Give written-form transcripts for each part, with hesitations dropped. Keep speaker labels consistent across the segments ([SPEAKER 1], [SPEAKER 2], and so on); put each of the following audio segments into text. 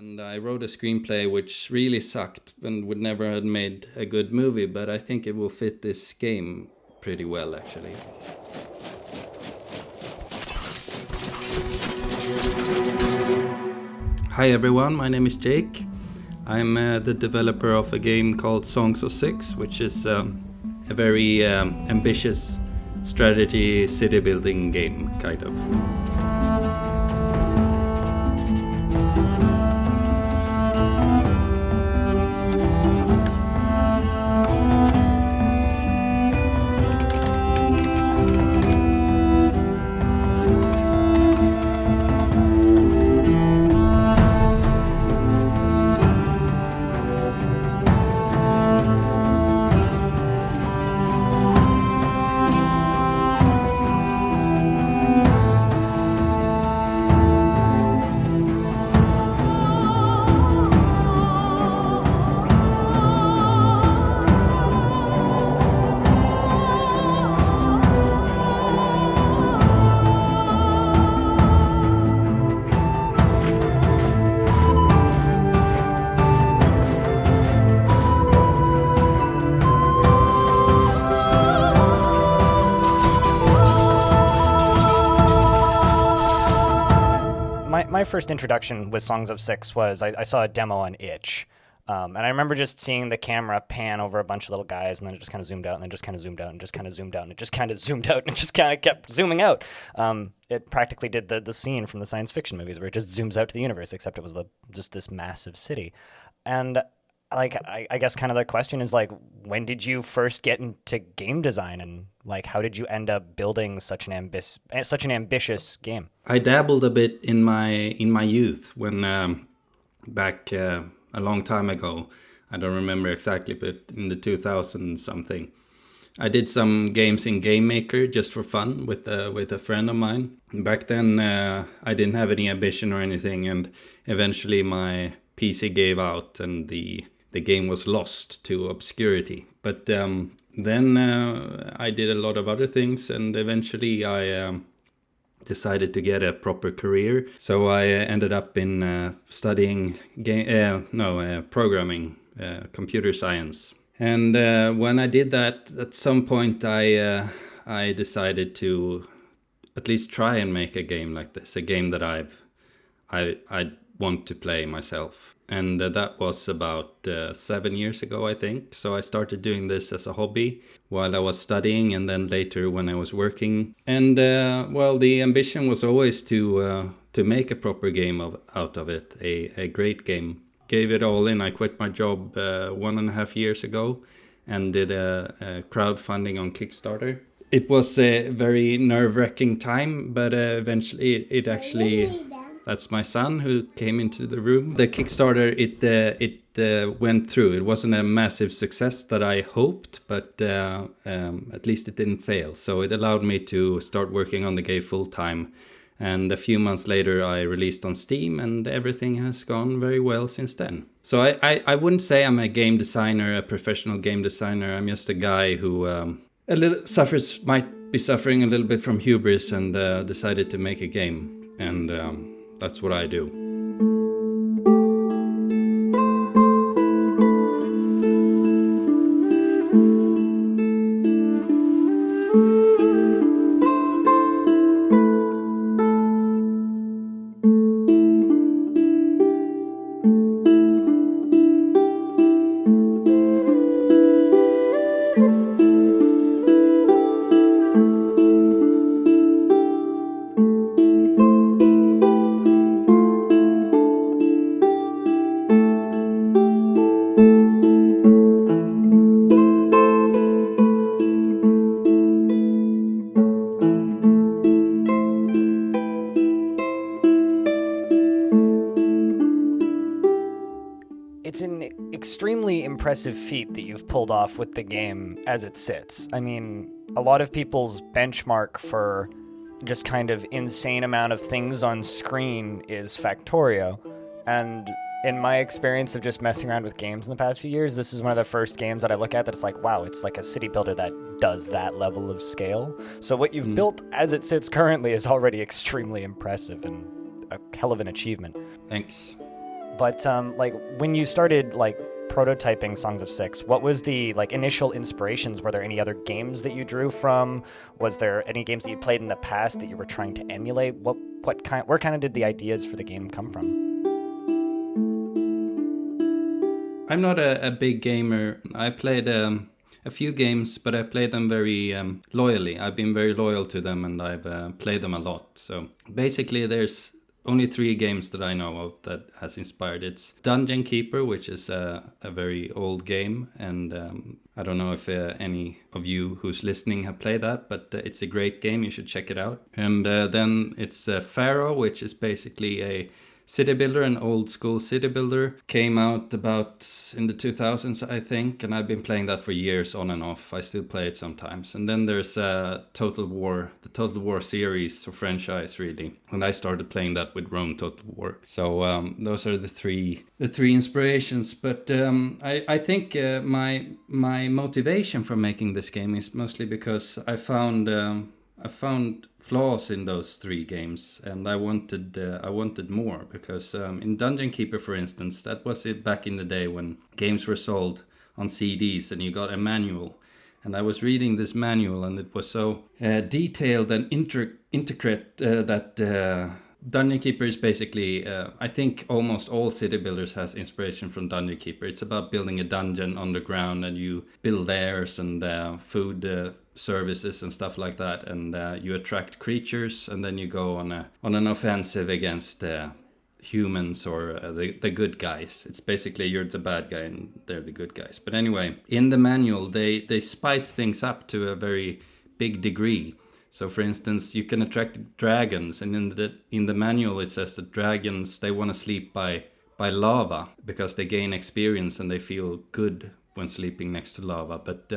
[SPEAKER 1] And I wrote a screenplay which really sucked and would never have made a good movie, but I think it will fit this game pretty well, actually. Hi everyone, my name is Jake. I'm the developer of a game called Songs of Syx, which is a very ambitious strategy city building game, kind of.
[SPEAKER 2] My first introduction with Songs of Syx was I saw a demo on Itch. And I remember just seeing the camera pan over a bunch of little guys, and then it just kind of zoomed out, and then just kind of zoomed out, and just kind of zoomed out, and it just kind of zoomed out, and it just kind of kept zooming out. It practically did the scene from the science fiction movies where it just zooms out to the universe, except it was just this massive city. And I guess kind of the question is when did you first get into game design, and how did you end up building such an ambitious game?
[SPEAKER 1] I dabbled a bit in my youth when back a long time ago. I don't remember exactly, but in the 2000 something. I did some games in Game Maker just for fun with a friend of mine. Back then I didn't have any ambition or anything, and eventually my PC gave out and the game was lost to obscurity. But then I did a lot of other things, and eventually I decided to get a proper career. So I ended up in studying programming, computer science. And when I did that, at some point I decided to at least try and make a game like this, a game that I want to play myself. And that was about 7 years ago, I think. So I started doing this as a hobby while I was studying, and then later when I was working. And the ambition was always to make a proper game out of it, a great game. Gave it all in. I quit my job 1.5 years ago and did a crowdfunding on Kickstarter. It was a very nerve-wracking time, but eventually it actually... That's my son who came into the room. The Kickstarter, it went through. It wasn't a massive success that I hoped, but at least it didn't fail. So it allowed me to start working on the game full time. And a few months later, I released on Steam, and everything has gone very well since then. So I wouldn't say I'm a game designer, a professional game designer. I'm just a guy who might be suffering a little bit from hubris and decided to make a game. And that's what I do.
[SPEAKER 2] It's an extremely impressive feat that you've pulled off with the game as it sits. I mean, a lot of people's benchmark for just kind of insane amount of things on screen is Factorio. And in my experience of just messing around with games in the past few years, this is one of the first games that I look at that it's like, wow, it's like a city builder that does that level of scale. So what you've built as it sits currently is already extremely impressive and a hell of an achievement.
[SPEAKER 1] Thanks.
[SPEAKER 2] But like when you started like prototyping Songs of Syx, what was the like initial inspirations? Were there any other games that you drew from? Was there any games that you played in the past that you were trying to emulate? Where kind of did the ideas for the game come from?
[SPEAKER 1] I'm not a big gamer. I played a few games, but I played them very loyally. I've been very loyal to them, and I've played them a lot. So basically, there's only 3 games that I know of that has inspired. It's Dungeon Keeper, which is a very old game, and I don't know if any of you who's listening have played that, but it's a great game. You should check it out. And then it's Pharaoh, which is basically a city builder, an old school city builder. Came out about in the 2000s, I think, and I've been playing that for years on and off. I still play it sometimes. And then there's Total War, the Total War series or franchise, really. And I started playing that with Rome Total War. So those are the three inspirations. But I think my motivation for making this game is mostly because I found flaws in those 3 games, and I wanted more, because in Dungeon Keeper, for instance, that was it back in the day when games were sold on CDs and you got a manual. And I was reading this manual, and it was so detailed and intricate that Dungeon Keeper is basically, I think almost all city builders has inspiration from Dungeon Keeper. It's about building a dungeon underground, and you build lairs and food services and stuff like that, and you attract creatures, and then you go on an offensive against humans or the good guys. It's basically you're the bad guy and they're the good guys. But anyway, in the manual they spice things up to a very big degree. So for instance, you can attract dragons, and in the manual it says that dragons, they want to sleep by lava because they gain experience and they feel good when sleeping next to lava. But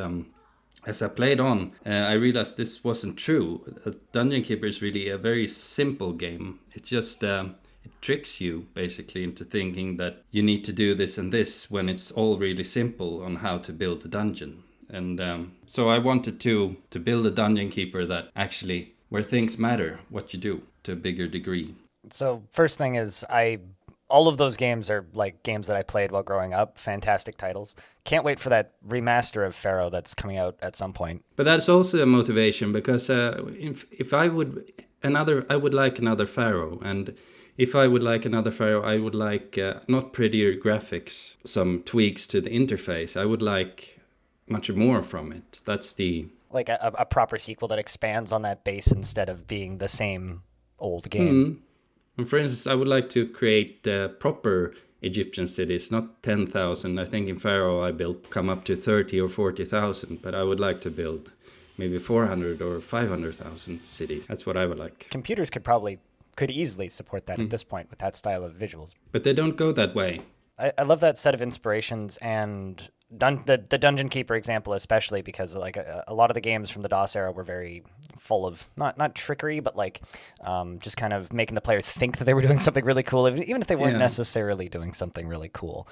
[SPEAKER 1] as I played on, I realized this wasn't true. Dungeon Keeper is really a very simple game. It's just it tricks you basically into thinking that you need to do this and this, when it's all really simple on how to build a dungeon. And so I wanted to build a Dungeon Keeper that actually, where things matter, what you do, to a bigger degree.
[SPEAKER 2] So first thing is all of those games are like games that I played while growing up. Fantastic titles. Can't wait for that remaster of Pharaoh that's coming out at some point.
[SPEAKER 1] But that's also a motivation, because if I would like another Pharaoh, and if I would like another Pharaoh, I would like not prettier graphics, some tweaks to the interface. I would like much more from it. That's the
[SPEAKER 2] like a proper sequel that expands on that base instead of being the same old game.
[SPEAKER 1] And for instance, I would like to create proper Egyptian cities, not 10,000. I think in Pharaoh I built come up to 30 or 40,000, but I would like to build maybe 400 or 500,000 cities. That's what I would like.
[SPEAKER 2] Computers could easily support that at this point with that style of visuals.
[SPEAKER 1] But they don't go that way.
[SPEAKER 2] I love that set of inspirations, and the Dungeon Keeper example especially, because like a lot of the games from the DOS era were very full of not trickery, but like just kind of making the player think that they were doing something really cool, even if they weren't necessarily doing something really cool,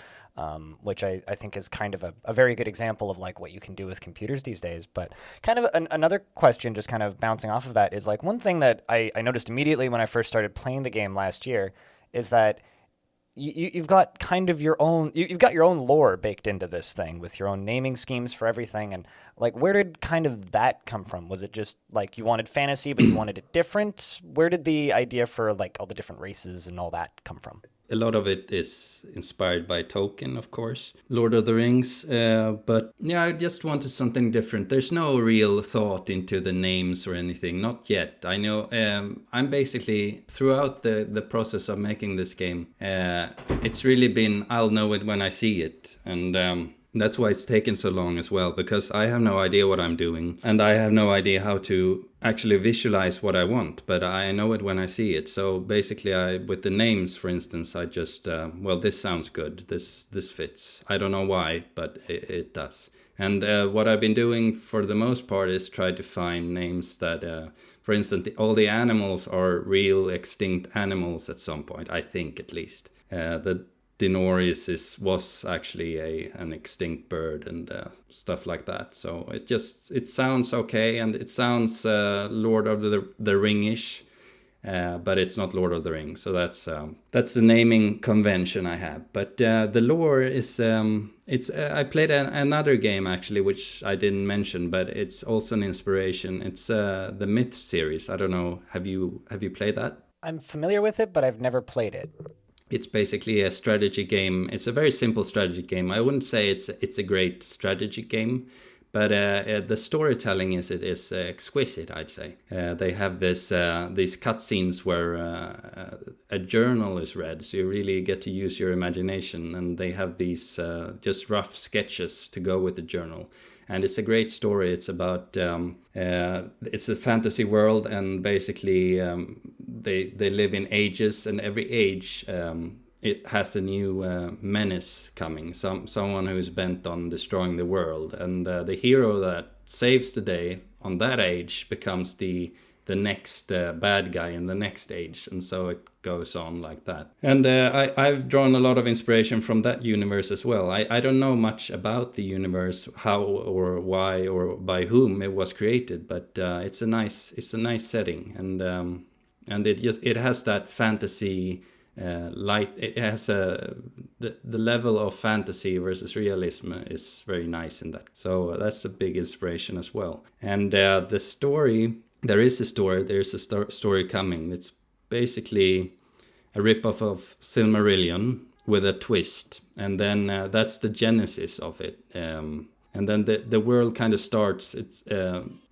[SPEAKER 2] which I think is kind of a very good example of like what you can do with computers these days. But kind of another question, just kind of bouncing off of that, is like one thing that I noticed immediately when I first started playing the game last year is that you've got kind of your own lore baked into this thing, with your own naming schemes for everything. And like, where did kind of that come from? Was it just like you wanted fantasy but you wanted it different? Where did the idea for like all the different races and all that come from?
[SPEAKER 1] A lot of it is inspired by Tolkien, of course, Lord of the Rings. But yeah, I just wanted something different. There's no real thought into the names or anything, not yet. I know I'm basically, throughout the process of making this game, it's really been, I'll know it when I see it. And that's why it's taken so long as well, because I have no idea what I'm doing, and I have no idea how to actually visualize what I want, but I know it when I see it. So basically, with the names, for instance, I just, well, this sounds good, this fits. I don't know why, but it does. And what I've been doing for the most part is try to find names that, for instance, all the animals are real extinct animals at some point, I think at least. The Dinoris was actually an extinct bird, and stuff like that. So it sounds okay, and it sounds Lord of the Ring-ish. but it's not Lord of the Rings. So that's the naming convention I have. But the lore is it's I played another game actually, which I didn't mention, but it's also an inspiration. It's the Myth series. I don't know. Have you played that?
[SPEAKER 2] I'm familiar with it, but I've never played it.
[SPEAKER 1] It's basically a strategy game. It's a very simple strategy game. I wouldn't say it's a great strategy game, but the storytelling is exquisite. I'd say they have these cutscenes where a journal is read, so you really get to use your imagination, and they have these just rough sketches to go with the journal. And it's a great story. It's about it's a fantasy world, and basically they live in ages, and every age it has a new menace coming. Someone who's bent on destroying the world, and the hero that saves the day on that age becomes the next bad guy in the next age, and so it goes on like that. And I've drawn a lot of inspiration from that universe as well. I don't know much about the universe, how or why or by whom it was created, but it's a nice setting, and it has that fantasy light. It has the level of fantasy versus realism is very nice in that. So that's a big inspiration as well. And the story, there's a story coming. It's basically a ripoff of Silmarillion with a twist, and then that's the genesis of it. And then the world kind of starts. It's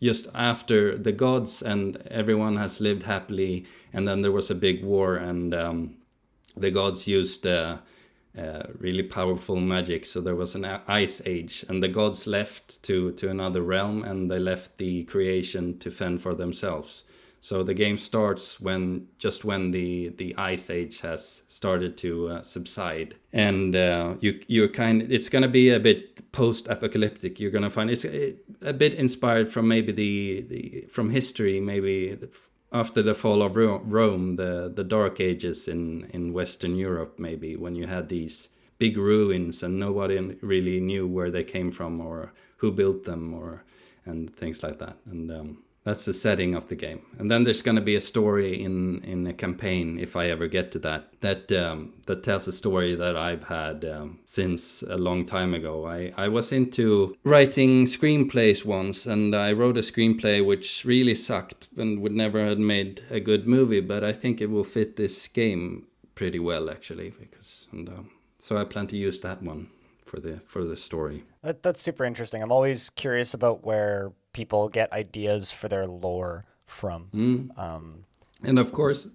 [SPEAKER 1] just after the gods and everyone has lived happily, and then there was a big war, and the gods used really powerful magic. So there was an ice age, and the gods left to another realm, and they left the creation to fend for themselves. So the game starts when the ice age has started to subside, and it's gonna be a bit post-apocalyptic. You're gonna find it's a bit inspired from maybe the from history, maybe after the fall of Rome, the Dark Ages in Western Europe, maybe when you had these big ruins and nobody really knew where they came from or who built them and things like that. And that's the setting of the game. And then there's going to be a story in a campaign, if I ever get to that tells a story that I've had since a long time ago. I was into writing screenplays once, and I wrote a screenplay which really sucked and would never have made a good movie, but I think it will fit this game pretty well, actually, so I plan to use that one for the story.
[SPEAKER 2] That's super interesting. I'm always curious about where people get ideas for their lore from.
[SPEAKER 1] And of course,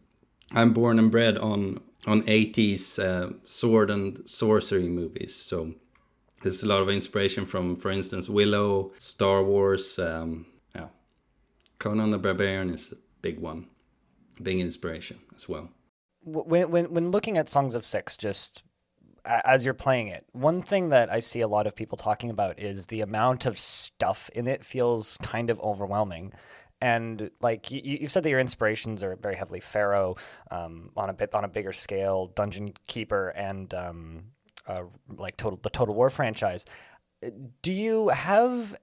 [SPEAKER 1] I'm born and bred on 80s sword and sorcery movies. So there's a lot of inspiration from, for instance, Willow, Star Wars. Yeah, Conan the Barbarian is a big one, big inspiration as well.
[SPEAKER 2] When looking at Songs of Syx, just as you're playing it, one thing that I see a lot of people talking about is the amount of stuff in it feels kind of overwhelming. And like you've said that your inspirations are very heavily Pharaoh, on a bigger scale, Dungeon Keeper, and like the Total War franchise. Do you have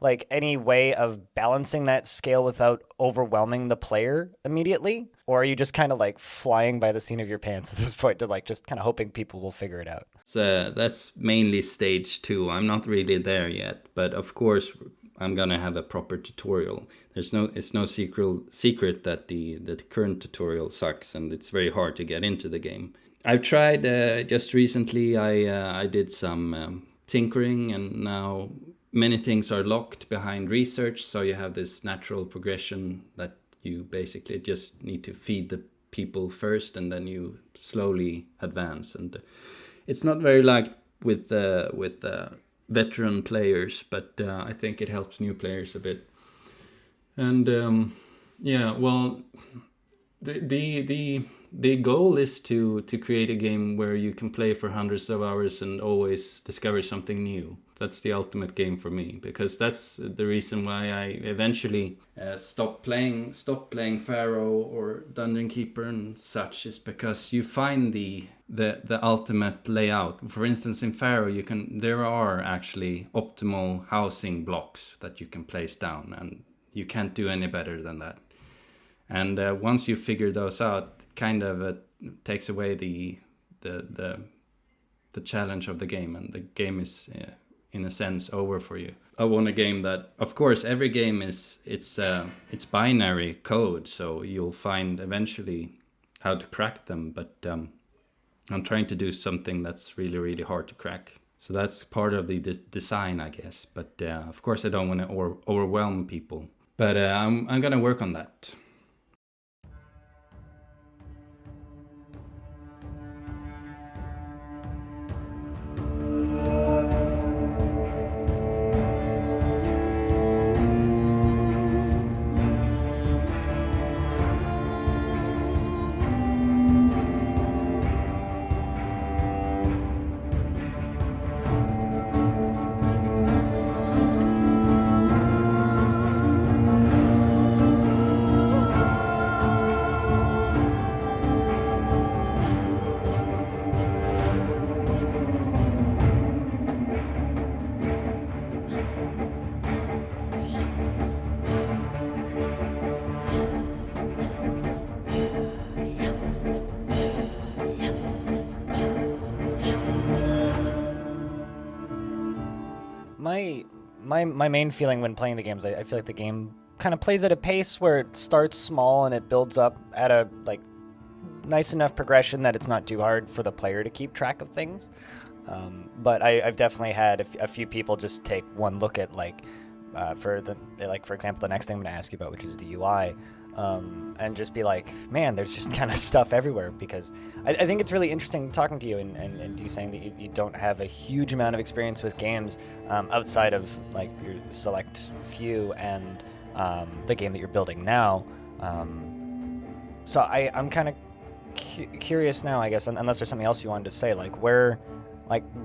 [SPEAKER 2] like any way of balancing that scale without overwhelming the player immediately? Or are you just kind of like flying by the seat of your pants at this point to like just kind of hoping people will figure it out?
[SPEAKER 1] So that's mainly stage 2. I'm not really there yet, but of course I'm gonna have a proper tutorial. It's no secret that the current tutorial sucks, and it's very hard to get into the game. I've tried just recently. I did some tinkering, and now many things are locked behind research. So you have this natural progression that you basically just need to feed the people first, and then you slowly advance. And it's not very liked with veteran players, but I think it helps new players a bit. And yeah, well, the goal is to create a game where you can play for hundreds of hours and always discover something new. That's the ultimate game for me, because that's the reason why I eventually stopped playing Pharaoh or Dungeon Keeper and such, is because you find the ultimate layout. For instance, in Pharaoh, there are actually optimal housing blocks that you can place down, and you can't do any better than that. And once you figure those out, kind of takes away the challenge of the game, and the game is in a sense over for you. I want a game that, of course, every game it's binary code, so you'll find eventually how to crack them, but I'm trying to do something that's really, really hard to crack. So that's part of the design, I guess. But of course, I don't want to overwhelm people. But I'm gonna work on that.
[SPEAKER 2] My main feeling when playing the games, I feel like the game kind of plays at a pace where it starts small and it builds up at a like nice enough progression that it's not too hard for the player to keep track of things. But I've definitely had a few people just take one look at for example, the next thing I'm going to ask you about, which is the UI. And just be like, man, there's just kind of stuff everywhere, because I think it's really interesting talking to you and you saying that you don't have a huge amount of experience with games outside of like your select few and the game that you're building now. So I'm kind of curious now, I guess, unless there's something else you wanted to say, like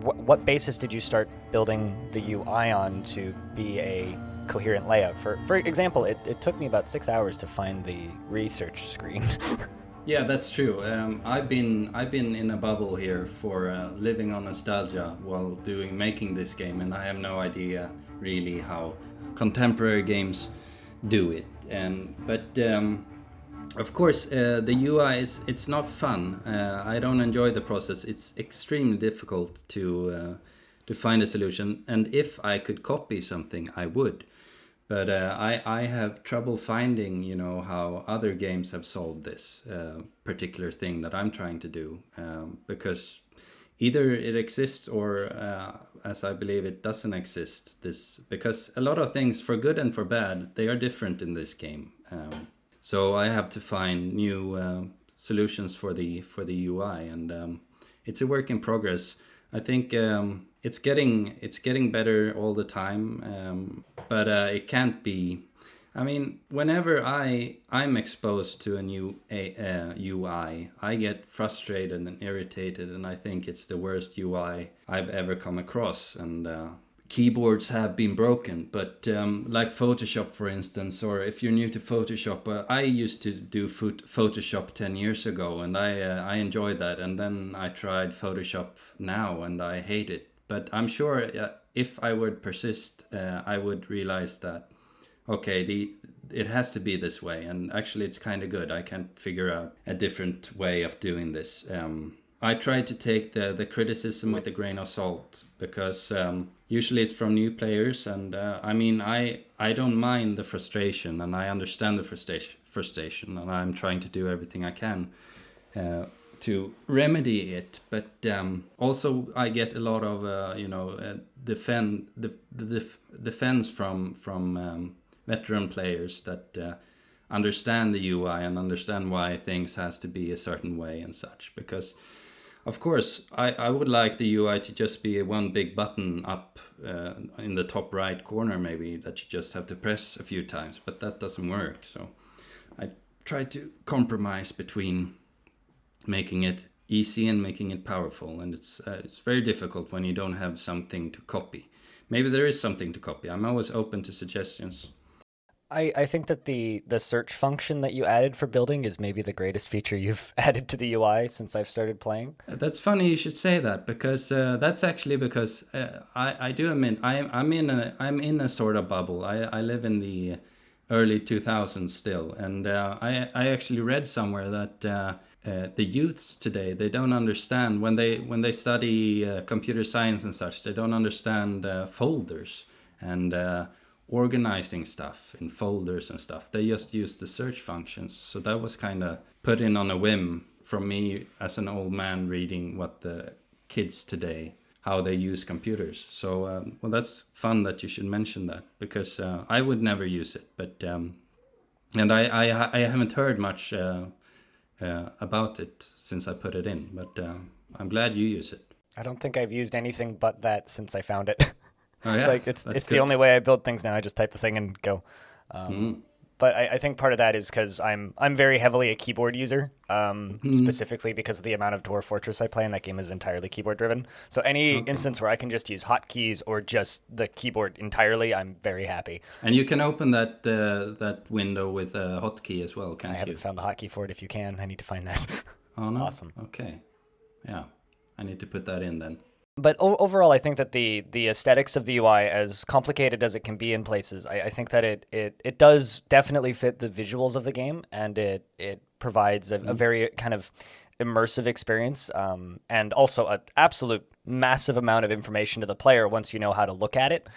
[SPEAKER 2] what basis did you start building the UI on to be a coherent layout? For example, it took me about 6 hours to find the research screen.
[SPEAKER 1] Yeah, that's true. I've been in a bubble here for living on nostalgia while making this game, and I have no idea really how contemporary games do it. But of course, the UI it's not fun. I don't enjoy the process. It's extremely difficult to find a solution. And if I could copy something, I would. But I have trouble finding, how other games have solved this particular thing that I'm trying to do, because either it exists or, as I believe, it doesn't exist. Because a lot of things, for good and for bad, they are different in this game. So I have to find new solutions for the UI, and it's a work in progress. I think it's getting better all the time, but it can't be. I mean, whenever I'm exposed to a new UI, I get frustrated and irritated, and I think it's the worst UI I've ever come across. And keyboards have been broken, but like Photoshop, for instance, or if you're new to Photoshop, I used to do Photoshop 10 years ago, and I enjoy that. And then I tried Photoshop now, and I hate it. But I'm sure if I would persist, I would realize that, okay, it has to be this way. And actually, it's kind of good. I can figure out a different way of doing this. I try to take the criticism with a grain of salt, because usually it's from new players, and I don't mind the frustration, and I understand the frustration, and I'm trying to do everything I can to remedy it. But also I get a lot of defense from veteran players that understand the UI and understand why things has to be a certain way and such, because of course, I would like the UI to just be one big button up in the top right corner, maybe, that you just have to press a few times, but that doesn't work. So I try to compromise between making it easy and making it powerful, and it's very difficult when you don't have something to copy. Maybe there is something to copy. I'm always open to suggestions.
[SPEAKER 2] I think that the search function that you added for building is maybe the greatest feature you've added to the UI since I've started playing.
[SPEAKER 1] That's funny you should say that, because that's actually because I do admit I'm in a sort of bubble. I live in early 2000s still. And I actually read somewhere that the youths today, they don't understand when they study computer science and such, they don't understand folders and organizing stuff in folders and stuff. They just use the search functions. So that was kind of put in on a whim from me as an old man reading what the kids today, how they use computers. So well, that's fun that you should mention that, because I would never use it. But and I haven't heard much about it since I put it in. But I'm glad you use it.
[SPEAKER 2] I don't think I've used anything but that since I found it.
[SPEAKER 1] Oh yeah,
[SPEAKER 2] Like it's
[SPEAKER 1] that's
[SPEAKER 2] the
[SPEAKER 1] good.
[SPEAKER 2] only way I build things now. I just type the thing and go.
[SPEAKER 1] Mm.
[SPEAKER 2] But I think part of that is because I'm very heavily a keyboard user, specifically because of the amount of Dwarf Fortress I play, and that game is entirely keyboard driven. So any
[SPEAKER 1] Okay.
[SPEAKER 2] instance where I can just use hotkeys or just the keyboard entirely, I'm very happy.
[SPEAKER 1] And you can open that window with a hotkey as well,
[SPEAKER 2] I
[SPEAKER 1] can't you?
[SPEAKER 2] haven't found the hotkey for it. If you can, I need to find that.
[SPEAKER 1] Oh no.
[SPEAKER 2] Awesome.
[SPEAKER 1] Okay. Yeah, I need to put that in then.
[SPEAKER 2] But overall, I think that the aesthetics of the UI, as complicated as it can be in places, I think that it does definitely fit the visuals of the game, and it provides a very kind of immersive experience, and also an absolute massive amount of information to the player once you know how to look at it.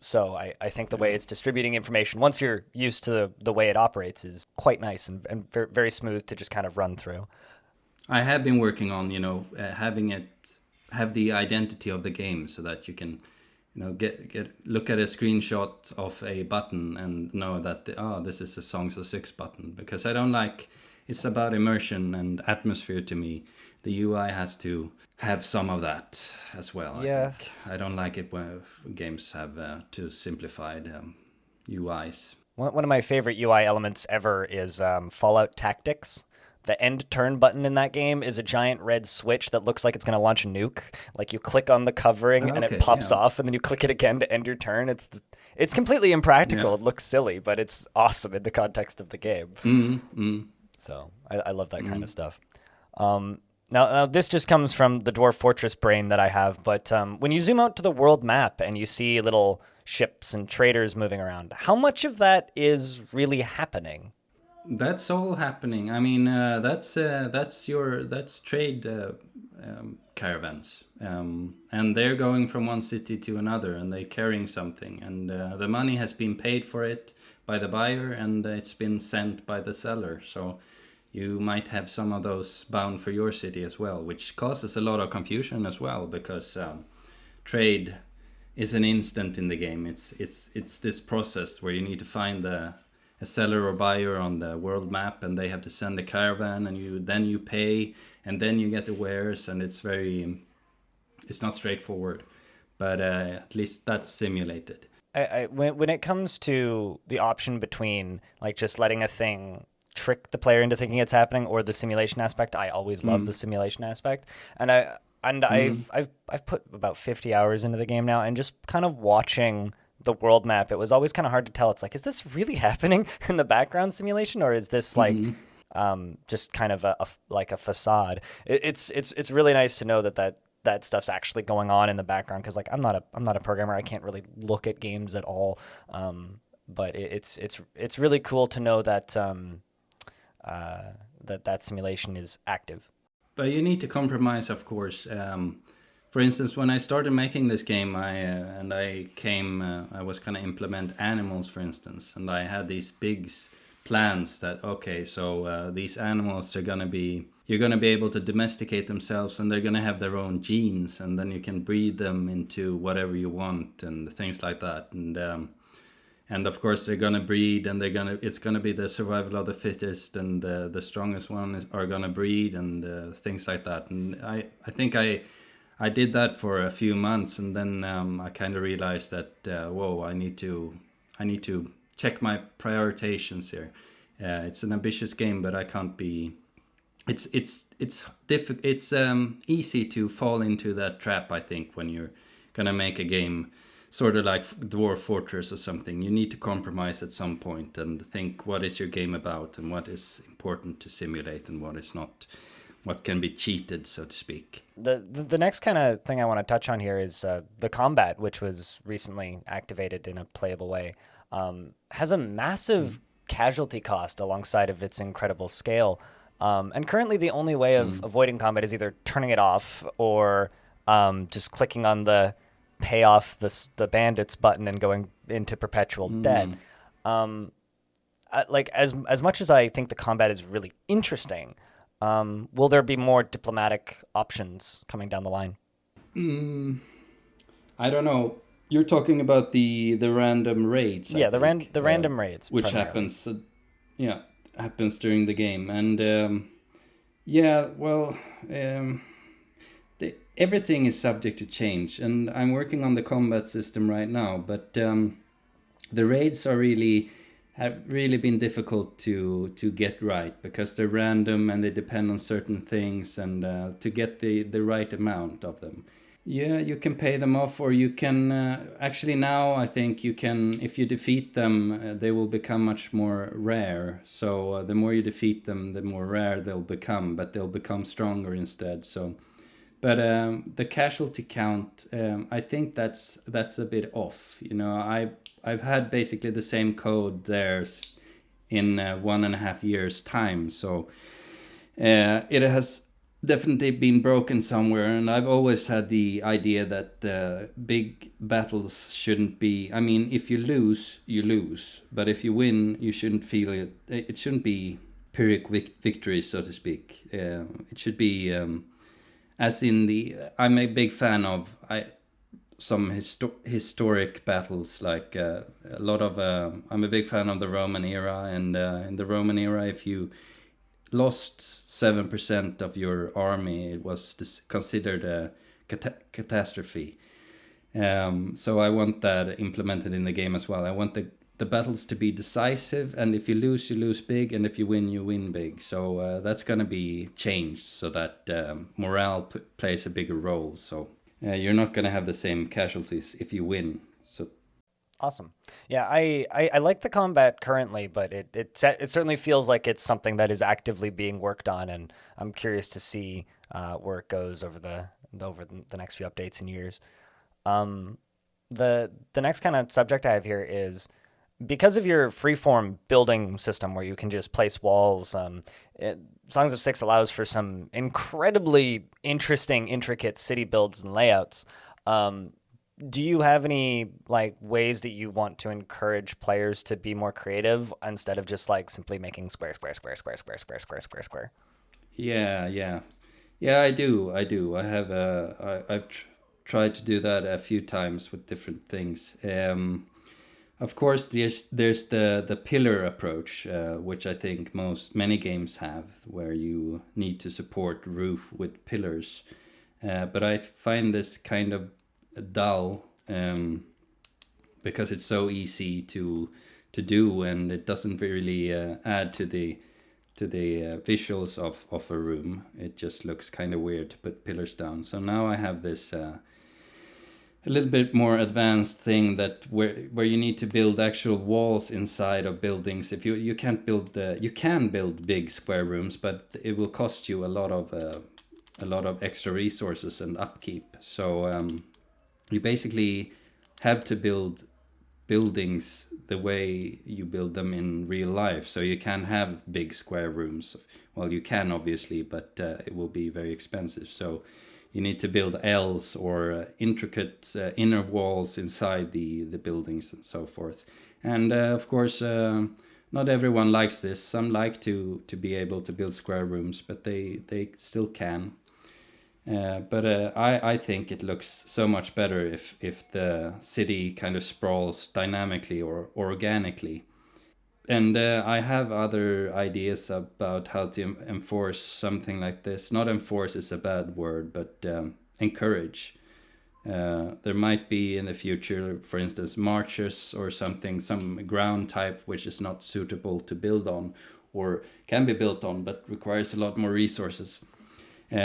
[SPEAKER 2] So I think the way it's distributing information, once you're used to the way it operates, is quite nice and very, very smooth to just kind of run through.
[SPEAKER 1] I have been working on, having it have the identity of the game, so that you can, get look at a screenshot of a button and know that this is a Songs of Syx button, because I don't like. It's about immersion and atmosphere to me. The UI has to have some of that as well.
[SPEAKER 2] Yeah.
[SPEAKER 1] I think I don't like it when games have too simplified UIs.
[SPEAKER 2] One of my favorite UI elements ever is Fallout Tactics. The end turn button in that game is a giant red switch that looks like it's going to launch a nuke. Like you click on the covering and it
[SPEAKER 1] Okay,
[SPEAKER 2] pops
[SPEAKER 1] yeah.
[SPEAKER 2] off, and then you click it again to end your turn. It's completely impractical.
[SPEAKER 1] Yeah.
[SPEAKER 2] It looks silly, but it's awesome in the context of the game.
[SPEAKER 1] Mm.
[SPEAKER 2] So I love that kind of stuff. Now, this just comes from the Dwarf Fortress brain that I have, but when you zoom out to the world map and you see little ships and traders moving around, how much of that is really happening?
[SPEAKER 1] That's all happening. I mean, that's trade caravans, and they're going from one city to another, and they're carrying something, and the money has been paid for it by the buyer, and it's been sent by the seller. So you might have some of those bound for your city as well, which causes a lot of confusion as well, because trade is an instant in the game. It's this process where you need to find a seller or buyer on the world map, and they have to send a caravan, and you pay, and then you get the wares, and it's not straightforward, but at least that's simulated.
[SPEAKER 2] When it comes to the option between like just letting a thing trick the player into thinking it's happening or the simulation aspect, I always love the simulation aspect, and I've put about 50 hours into the game now, and just kind of watching the world map, it was always kind of hard to tell. It's like, is this really happening in the background simulation, or is this like just kind of like a facade? It's really nice to know that stuff's actually going on in the background, because like I'm not a programmer. I can't really look at games at all. But it's really cool to know that that simulation is active.
[SPEAKER 1] But you need to compromise, of course. For instance, when I started making this game, I was going to implement animals, for instance, and I had these big plans that, okay, so these animals you're going to be able to domesticate themselves, and they're going to have their own genes, and then you can breed them into whatever you want and things like that. And of course they're gonna breed, and it's gonna be the survival of the fittest, and the strongest one are gonna breed, and things like that. And I think I did that for a few months, and then I kind of realized that whoa, I need to check my prioritizations here. It's an ambitious game, but I can't be. It's easy to fall into that trap, I think, when you're gonna make a game sort of like Dwarf Fortress or something. You need to compromise at some point and think, what is your game about, and what is important to simulate, and what is not, what can be cheated, so to speak.
[SPEAKER 2] The next kind of thing I want to touch on here is the combat, which was recently activated in a playable way. has a massive casualty cost alongside of its incredible scale. And currently, the only way of avoiding combat is either turning it off or just clicking on the pay off the bandits button and going into perpetual debt. Like as much as I think the combat is really interesting, will there be more diplomatic options coming down the line?
[SPEAKER 1] I don't know. You're talking about the random raids, I
[SPEAKER 2] Yeah,
[SPEAKER 1] think,
[SPEAKER 2] the random raids
[SPEAKER 1] which
[SPEAKER 2] primarily.
[SPEAKER 1] happens, yeah, happens during the game, and yeah, well, everything is subject to change, and I'm working on the combat system right now, but the raids are really have really been difficult to get right because they're random and they depend on certain things, and to get the right amount of them. Yeah, you can pay them off, or you can actually now I think you can, if you defeat them, they will become much more rare. So the more you defeat them, the more rare they'll become, but they'll become stronger instead. So, but the casualty count, I think that's a bit off. You know, I've had basically the same code there in 1.5 years time. So it has definitely been broken somewhere, and I've always had the idea that big battles shouldn't be. I mean, if you lose, you lose, but if you win, you shouldn't feel it. It shouldn't be pyrrhic victory, so to speak. It should be as in the. I'm a big fan of some historic battles, like a lot of. I'm a big fan of the Roman era, and in the Roman era, if you lost 7% of your army, it was considered a catastrophe. So I want that implemented in the game as well. I want the battles to be decisive, and if you lose big, and if you win big. So that's going to be changed so that morale plays a bigger role. So you're not going to have the same casualties if you win. So
[SPEAKER 2] Awesome. Yeah, I like the combat currently, but it certainly feels like it's something that is actively being worked on, and I'm curious to see where it goes over the next few updates and years. Um, the next kind of subject I have here is because of your freeform building system where you can just place walls. Songs of Syx allows for some incredibly interesting, intricate city builds and layouts. Do you have any like ways that you want to encourage players to be more creative instead of just like simply making square, square, square, square, square, square, square, square, square?
[SPEAKER 1] yeah, I do. I have I've tried to do that a few times with different things. Of course, there's the pillar approach, which I think many games have, where you need to support roof with pillars. But I find this kind of dull, because it's so easy to do, and it doesn't really add to the visuals of a room. It just looks kind of weird to put pillars down. So now I have this a little bit more advanced thing that where you need to build actual walls inside of buildings. If you can't build you can build big square rooms, but it will cost you a lot of extra resources and upkeep. So you basically have to build buildings the way you build them in real life. So you can have big square rooms. Well, you can obviously, but it will be very expensive. So you need to build L's or intricate inner walls inside the buildings and so forth. And of course, not everyone likes this. Some like to be able to build square rooms, but they still can. But I think it looks so much better if the city kind of sprawls dynamically or organically. And I have other ideas about how to enforce something like this. Not enforce is a bad word, but encourage. There might be in the future, for instance, marches or something, some ground type which is not suitable to build on, or can be built on, but requires a lot more resources.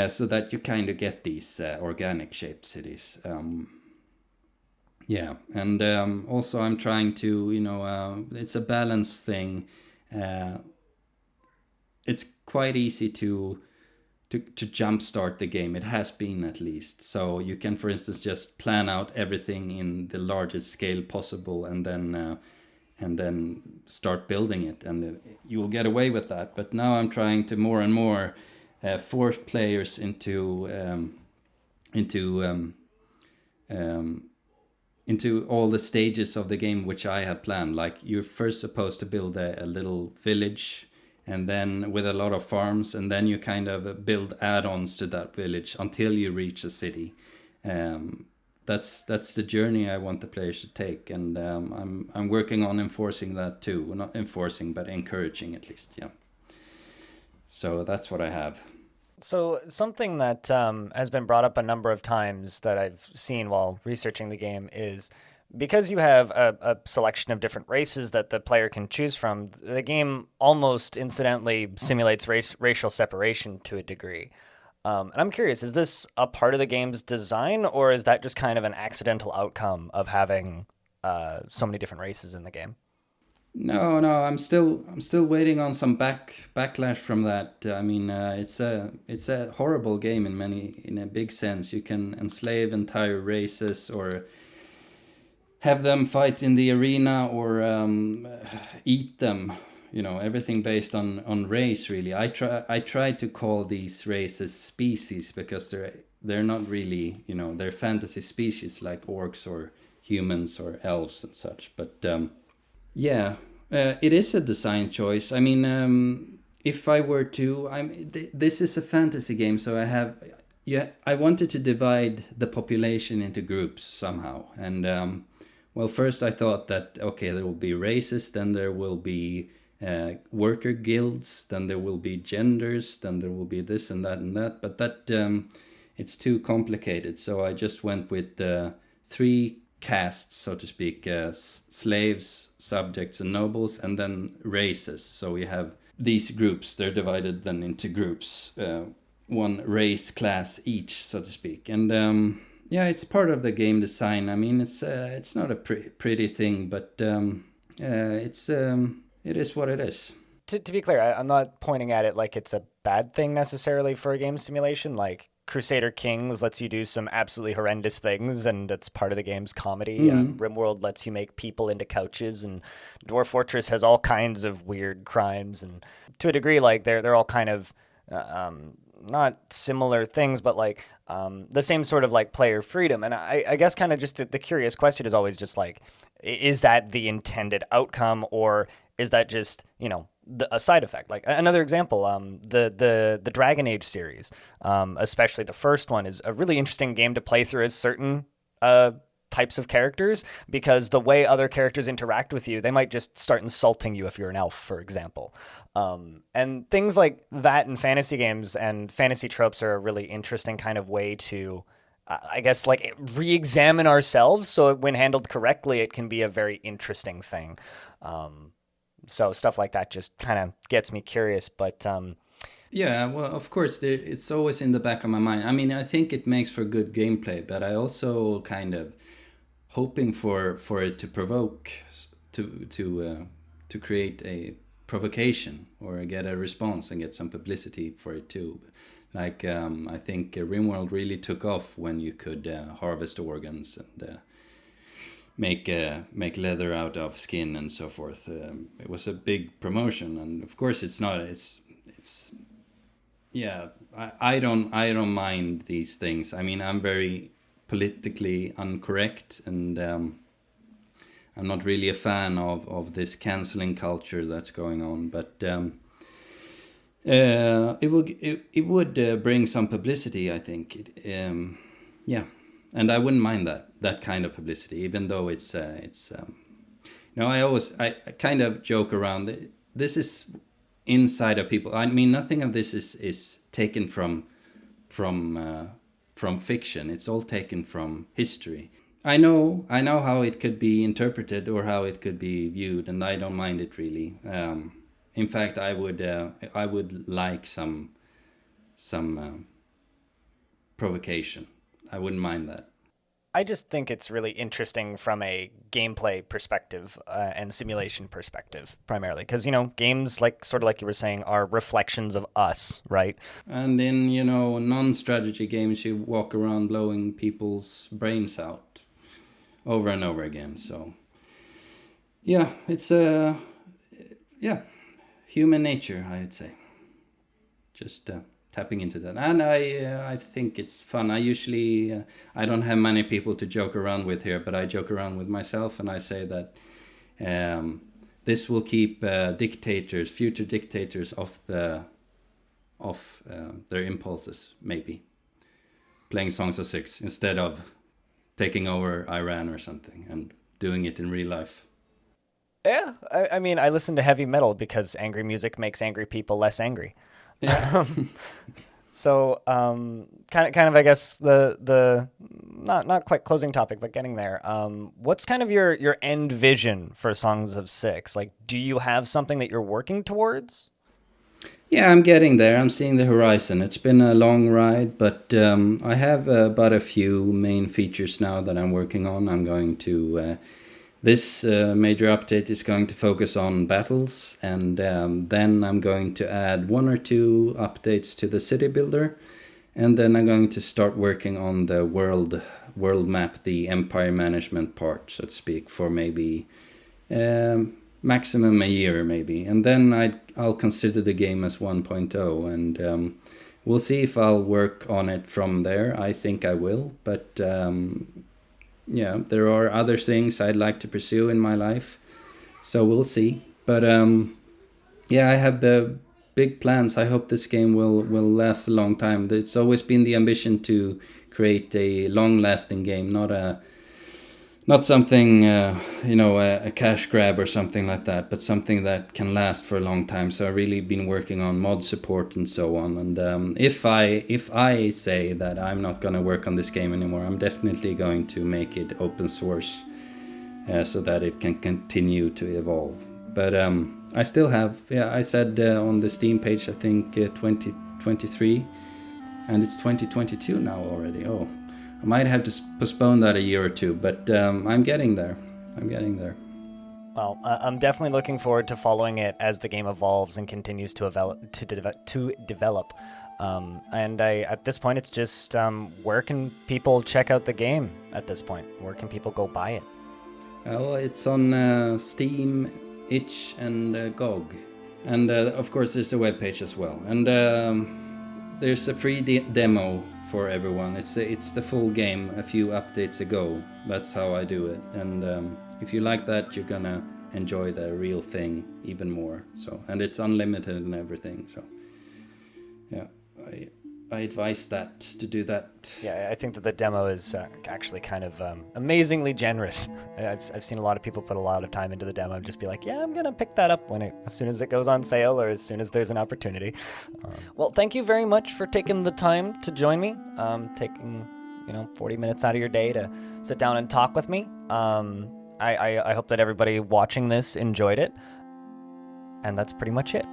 [SPEAKER 1] So that you kind of get these organic shaped cities. Yeah, and also I'm trying to, it's a balance thing. It's quite easy to jumpstart the game. It has been, at least. So you can, for instance, just plan out everything in the largest scale possible, and then and then start building it, and you will get away with that. But now I'm trying to more and more force players into into all the stages of the game which I have planned. Like, you're first supposed to build a little village, and then with a lot of farms, and then you kind of build add-ons to that village until you reach a city. That's the journey I want the players to take, and I'm working on enforcing that too. Well, not enforcing, but encouraging at least. Yeah. So that's what I have.
[SPEAKER 2] So something that has been brought up a number of times that I've seen while researching the game is because you have a selection of different races that the player can choose from, the game almost incidentally simulates racial separation to a degree. And I'm curious, is this a part of the game's design, or is that just kind of an accidental outcome of having so many different races in the game?
[SPEAKER 1] No, I'm still waiting on some backlash from that. I mean, it's a horrible game in a big sense. You can enslave entire races, or have them fight in the arena, or eat them. Everything based on race. Really, I try to call these races species, because they're not really, they're fantasy species like orcs or humans or elves and such. But yeah, it is a design choice. I mean, if I were to, this is a fantasy game, so I wanted to divide the population into groups somehow. And well, first I thought that, okay, there will be races, then there will be worker guilds, then there will be genders, then there will be this and that and that. But that it's too complicated, so I just went with three castes, so to speak: slaves, subjects, and nobles, and then races. So we have these groups. They're divided then into groups, one race class each, so to speak. And yeah, it's part of the game design. I mean, it's not a pretty thing, but it is what it is.
[SPEAKER 2] To be clear, I'm not pointing at it like it's a bad thing necessarily for a game simulation. Like Crusader Kings lets you do some absolutely horrendous things, and it's part of the game's comedy. RimWorld lets you make people into couches, and Dwarf Fortress has all kinds of weird crimes. And to a degree, like they're all kind of not similar things, but like the same sort of like player freedom. And I guess kind of just the curious question is always just like, is that the intended outcome, or is that just, a side effect? Like another example, the Dragon Age series, especially the first one, is a really interesting game to play through as certain types of characters, because the way other characters interact with you, they might just start insulting you if you're an elf, for example. And things like that in fantasy games and fantasy tropes are a really interesting kind of way to, I guess, like re-examine ourselves. So when handled correctly, it can be a very interesting thing. So stuff like that just kind of gets me curious. But
[SPEAKER 1] yeah, well, of course, it's always in the back of my mind. I mean, I think it makes for good gameplay, but I also kind of hoping for it to provoke, to create a provocation, or get a response and get some publicity for it too. Like, I think RimWorld really took off when you could harvest organs and make leather out of skin and so forth. It was a big promotion, and of course it's not. It's yeah. I don't mind these things. I mean, I'm very politically incorrect, and I'm not really a fan of this canceling culture that's going on. But it would bring some publicity, I think. Yeah, and I wouldn't mind that kind of publicity, even though it's I kind of joke around. This is inside of people. I mean, nothing of this is taken from fiction. It's all taken from history. I know how it could be interpreted, or how it could be viewed, and I don't mind it really. In fact, I would like some provocation. I wouldn't mind that.
[SPEAKER 2] I just think it's really interesting from a gameplay perspective and simulation perspective, primarily, because games, like sort of like you were saying, are reflections of us, right?
[SPEAKER 1] And in non-strategy games, you walk around blowing people's brains out over and over again. So yeah, it's yeah, human nature, I'd say. Just tapping into that, and I think it's fun. I usually I don't have many people to joke around with here, but I joke around with myself, and I say that um, this will keep dictators, future dictators, off their impulses, maybe playing Songs of Syx instead of taking over Iran or something and doing it in real life.
[SPEAKER 2] Yeah, I mean, I listen to heavy metal because angry music makes angry people less angry.
[SPEAKER 1] Yeah.
[SPEAKER 2] So, kind of, I guess the not quite closing topic, but getting there. What's kind of your end vision for Songs of Syx? Like, do you have something that you're working towards?
[SPEAKER 1] Yeah, I'm getting there. I'm seeing the horizon. It's been a long ride, but I have about a few main features now that I'm working on. I'm going to this major update is going to focus on battles, and then I'm going to add one or two updates to the city builder, and then I'm going to start working on the world map, the empire management part, so to speak, for maybe maximum a year, maybe, and then I'll consider the game as 1.0, and we'll see if I'll work on it from there. I think I will, but yeah, there are other things I'd like to pursue in my life, so we'll see. But yeah, I have big plans. I hope this game will last a long time. It's always been the ambition to create a long-lasting game, not something a cash grab or something like that, but something that can last for a long time. So I've really been working on mod support and so on. And if I say that I'm not going to work on this game anymore, I'm definitely going to make it open source, so that it can continue to evolve. But I still have, yeah, I said on the Steam page, I think 2023, and it's 2022 now already. Oh, I might have to postpone that a year or two, but I'm getting there. I'm getting there.
[SPEAKER 2] Well, I'm definitely looking forward to following it as the game evolves and continues to develop. And at this point, it's just where can people check out the game at this point? Where can people go buy it?
[SPEAKER 1] Well, it's on Steam, itch, and GOG. And of course, there's a webpage as well. And there's a free demo for everyone. It's the full game a few updates ago. That's how I do it. And if you like that, you're gonna enjoy the real thing even more. So, and it's unlimited and everything. So, yeah, I advise that to do that.
[SPEAKER 2] Yeah, I think that the demo is actually kind of amazingly generous. I've seen a lot of people put a lot of time into the demo and just be like, yeah, I'm gonna pick that up as soon as it goes on sale or as soon as there's an opportunity. Well, thank you very much for taking the time to join me, taking 40 minutes out of your day to sit down and talk with me. I hope that everybody watching this enjoyed it, and that's pretty much it.